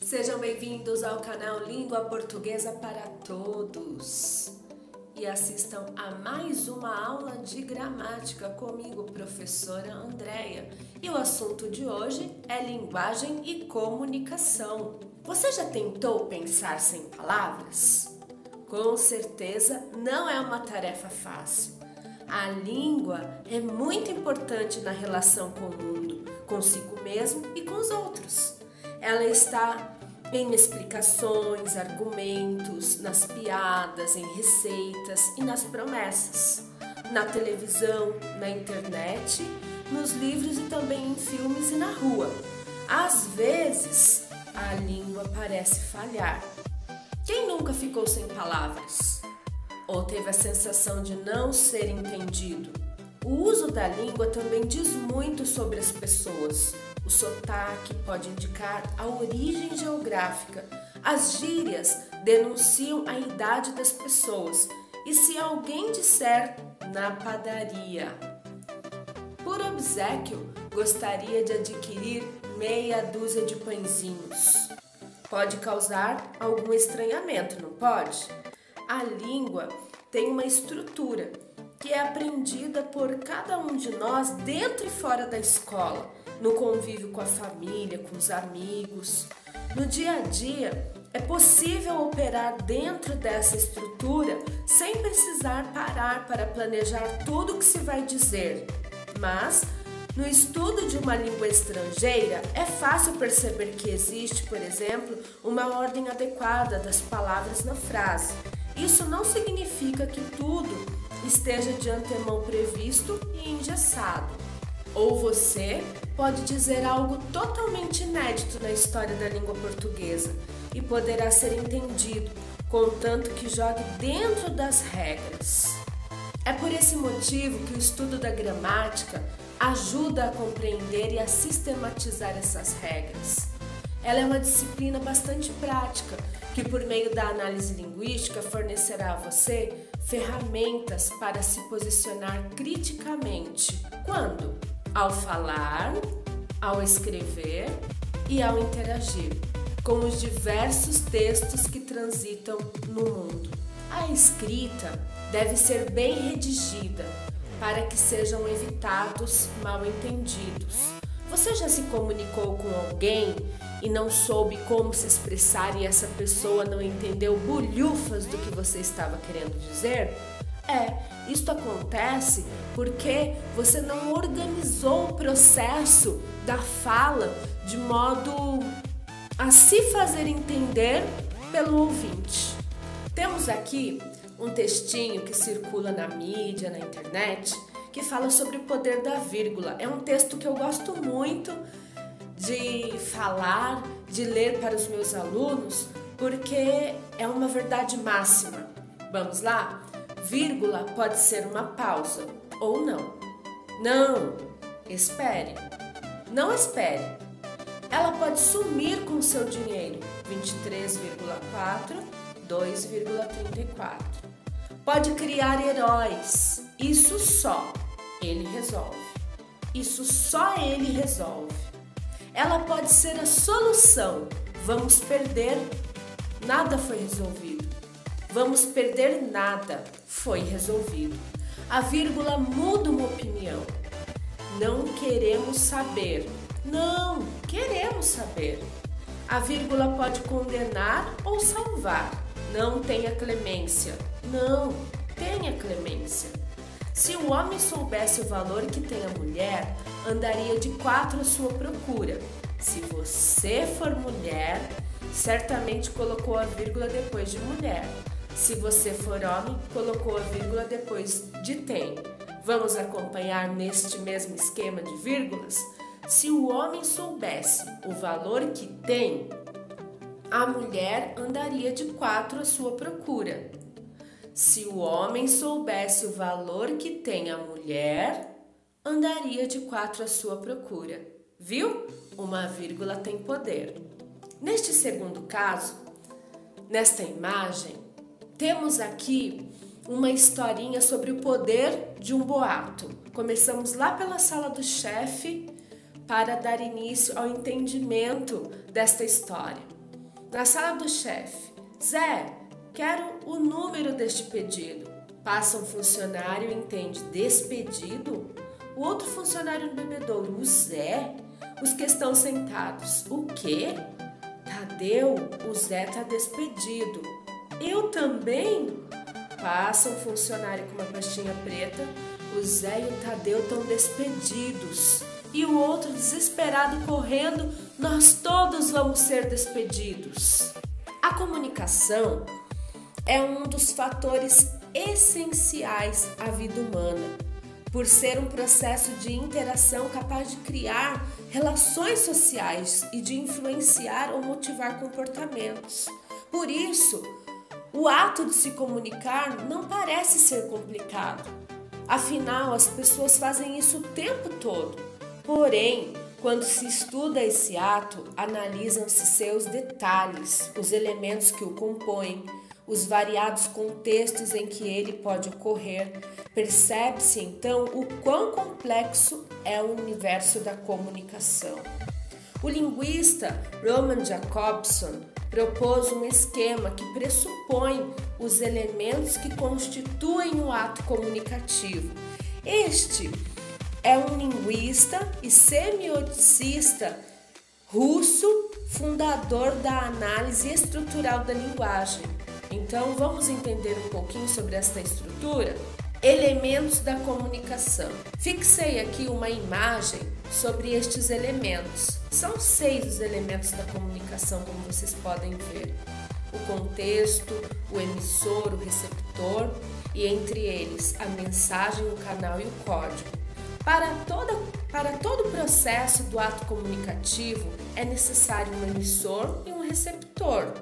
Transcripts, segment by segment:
Sejam bem-vindos ao canal Língua Portuguesa para Todos e assistam a mais uma aula de gramática comigo, professora Andréia. E o assunto de hoje é linguagem e comunicação. Você já tentou pensar sem palavras? Com certeza não é uma tarefa fácil. A língua é muito importante na relação com o mundo, consigo mesmo e com os outros. Ela está em explicações, argumentos, nas piadas, em receitas e nas promessas, na televisão, na internet, nos livros e também em filmes e na rua. Às vezes, a língua parece falhar. Quem nunca ficou sem palavras? Ou teve a sensação de não ser entendido? O uso da língua também diz muito sobre as pessoas. O sotaque pode indicar a origem geográfica. As gírias denunciam a idade das pessoas. E se alguém disser na padaria, por obséquio, gostaria de adquirir meia dúzia de pãezinhos, pode causar algum estranhamento, não pode? A língua tem uma estrutura que é aprendida por cada um de nós dentro e fora da escola, no convívio com a família, com os amigos. No dia a dia, é possível operar dentro dessa estrutura sem precisar parar para planejar tudo o que se vai dizer. Mas, no estudo de uma língua estrangeira, é fácil perceber que existe, por exemplo, uma ordem adequada das palavras na frase. Isso não significa que tudo esteja de antemão previsto e engessado. Ou você pode dizer algo totalmente inédito na história da língua portuguesa e poderá ser entendido, contanto que jogue dentro das regras. É por esse motivo que o estudo da gramática ajuda a compreender e a sistematizar essas regras. Ela é uma disciplina bastante prática, que por meio da análise linguística fornecerá a você ferramentas para se posicionar criticamente. Quando? Ao falar, ao escrever e ao interagir com os diversos textos que transitam no mundo. A escrita deve ser bem redigida para que sejam evitados mal-entendidos. Você já se comunicou com alguém e não soube como se expressar e essa pessoa não entendeu bolhufas do que você estava querendo dizer? Isto acontece porque você não organizou o processo da fala de modo a se fazer entender pelo ouvinte. Temos aqui um textinho que circula na mídia, na internet, que fala sobre o poder da vírgula. É um texto que eu gosto muito de falar, de ler para os meus alunos, porque é uma verdade máxima. Vamos lá? Vírgula pode ser uma pausa ou não. Não, espere. Não espere. Ela pode sumir com o seu dinheiro, 23,4, 2,34. Pode criar heróis. Isso só ele resolve. Isso só ele resolve. Ela pode ser a solução. Vamos perder. Nada foi resolvido. Vamos perder nada. Foi resolvido. A vírgula muda uma opinião. Não queremos saber. Não, queremos saber. A vírgula pode condenar ou salvar. Não tenha clemência. Não, tenha clemência. Se o homem soubesse o valor que tem a mulher, andaria de 4 à sua procura. Se você for mulher, certamente colocou a vírgula depois de mulher. Se você for homem, colocou a vírgula depois de tem. Vamos acompanhar neste mesmo esquema de vírgulas? Se o homem soubesse o valor que tem, a mulher andaria de 4 à sua procura. Se o homem soubesse o valor que tem a mulher, andaria de 4 à sua procura. Viu? Uma vírgula tem poder. Neste segundo caso, nesta imagem, temos aqui uma historinha sobre o poder de um boato. Começamos lá pela sala do chefe para dar início ao entendimento desta história. Na sala do chefe, Zé, quero o número deste pedido. Passa um funcionário e entende despedido? O outro funcionário no bebedouro, o Zé? Os que estão sentados, o quê? Tadeu, o Zé tá despedido. Eu também? Passa um funcionário com uma pastinha preta, o Zé e o Tadeu estão despedidos. E o outro desesperado correndo, nós todos vamos ser despedidos. A comunicação é um dos fatores essenciais à vida humana, por ser um processo de interação capaz de criar relações sociais e de influenciar ou motivar comportamentos. Por isso, o ato de se comunicar não parece ser complicado. Afinal, as pessoas fazem isso o tempo todo. Porém, quando se estuda esse ato, analisam-se seus detalhes, os elementos que o compõem, os variados contextos em que ele pode ocorrer. Percebe-se então o quão complexo é o universo da comunicação. O linguista Roman Jakobson propôs um esquema que pressupõe os elementos que constituem o ato comunicativo. Este é um linguista e semioticista russo, fundador da análise estrutural da linguagem. Então, vamos entender um pouquinho sobre esta estrutura? Elementos da comunicação. Fixei aqui uma imagem sobre estes elementos. São 6 os elementos da comunicação, como vocês podem ver. O contexto, o emissor, o receptor e, entre eles, a mensagem, o canal e o código. Para todo o processo do ato comunicativo, é necessário um emissor e um receptor.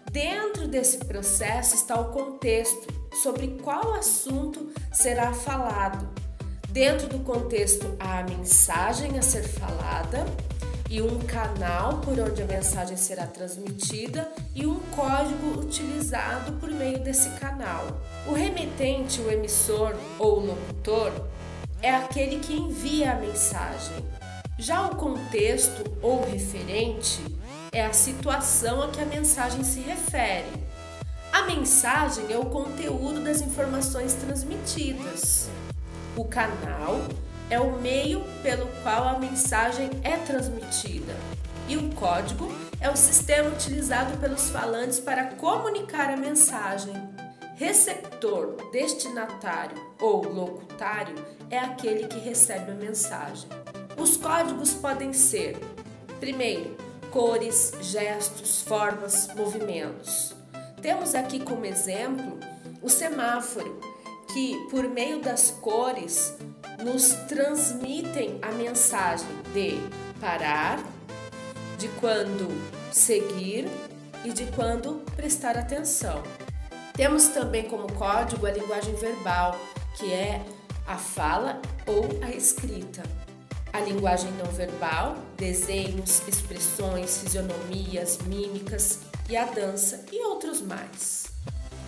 Dentro desse processo está o contexto, sobre qual assunto será falado. Dentro do contexto, há a mensagem a ser falada e um canal por onde a mensagem será transmitida e um código utilizado por meio desse canal. O remetente, o emissor ou o locutor é aquele que envia a mensagem. Já o contexto ou referente é a situação a que a mensagem se refere. A mensagem é o conteúdo das informações transmitidas. O canal é o meio pelo qual a mensagem é transmitida. E o código é o sistema utilizado pelos falantes para comunicar a mensagem. Receptor, destinatário ou locutário é aquele que recebe a mensagem. Os códigos podem ser, primeiro, cores, gestos, formas, movimentos. Temos aqui como exemplo o semáforo, que por meio das cores nos transmitem a mensagem de parar, de quando seguir e de quando prestar atenção. Temos também como código a linguagem verbal, que é a fala ou a escrita. A linguagem não verbal, desenhos, expressões, fisionomias, mímicas e a dança e outros mais.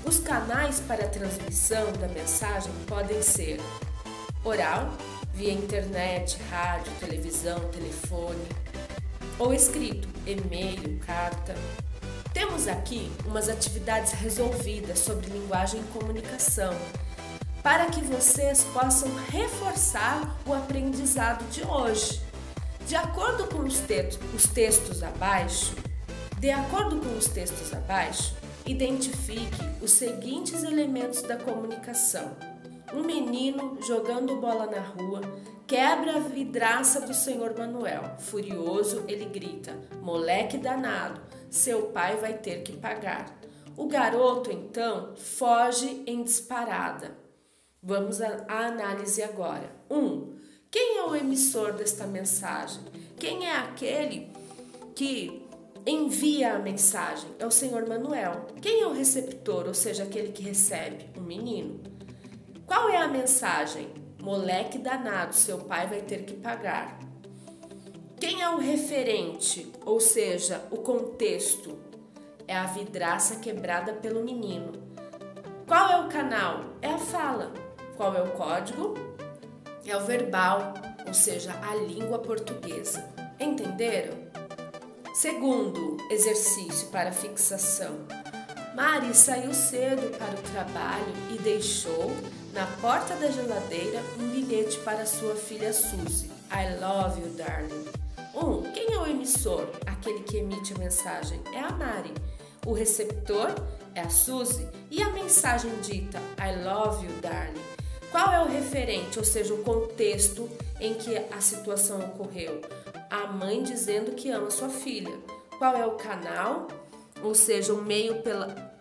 Os canais para a transmissão da mensagem podem ser oral, via internet, rádio, televisão, telefone, ou escrito, e-mail, carta. Temos aqui umas atividades resolvidas sobre linguagem e comunicação, para que vocês possam reforçar o aprendizado de hoje. De acordo com os textos abaixo, identifique os seguintes elementos da comunicação. Um menino jogando bola na rua quebra a vidraça do senhor Manuel. Furioso, ele grita: "Moleque danado, seu pai vai ter que pagar." O garoto, então, foge em disparada. Vamos à análise agora. 1. Quem é o emissor desta mensagem? Quem é aquele que envia a mensagem? É o senhor Manuel. Quem é o receptor, ou seja, aquele que recebe? Um menino. Qual é a mensagem? Moleque danado, seu pai vai ter que pagar. Quem é o referente, ou seja, o contexto? É a vidraça quebrada pelo menino. Qual é o canal? É a fala. Qual é o código? É o verbal, ou seja, a língua portuguesa. Entenderam? Segundo exercício para fixação. Mari saiu cedo para o trabalho e deixou na porta da geladeira um bilhete para sua filha Suzy. I love you, darling. Quem é o emissor? Aquele que emite a mensagem é a Mari. O receptor é a Suzy. E a mensagem dita I love you, darling? Qual é o referente, ou seja, o contexto em que a situação ocorreu? A mãe dizendo que ama sua filha. Qual é o canal, ou seja, o meio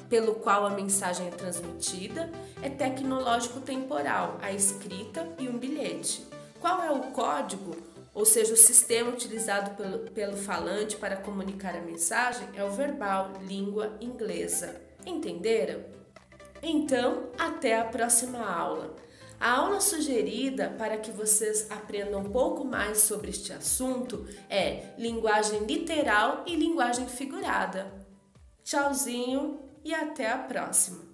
pelo qual a mensagem é transmitida? É tecnológico temporal, a escrita e um bilhete. Qual é o código, ou seja, o sistema utilizado pelo falante para comunicar a mensagem? É o verbal, língua inglesa. Entenderam? Então, até a próxima aula. A aula sugerida para que vocês aprendam um pouco mais sobre este assunto é linguagem literal e linguagem figurada. Tchauzinho e até a próxima!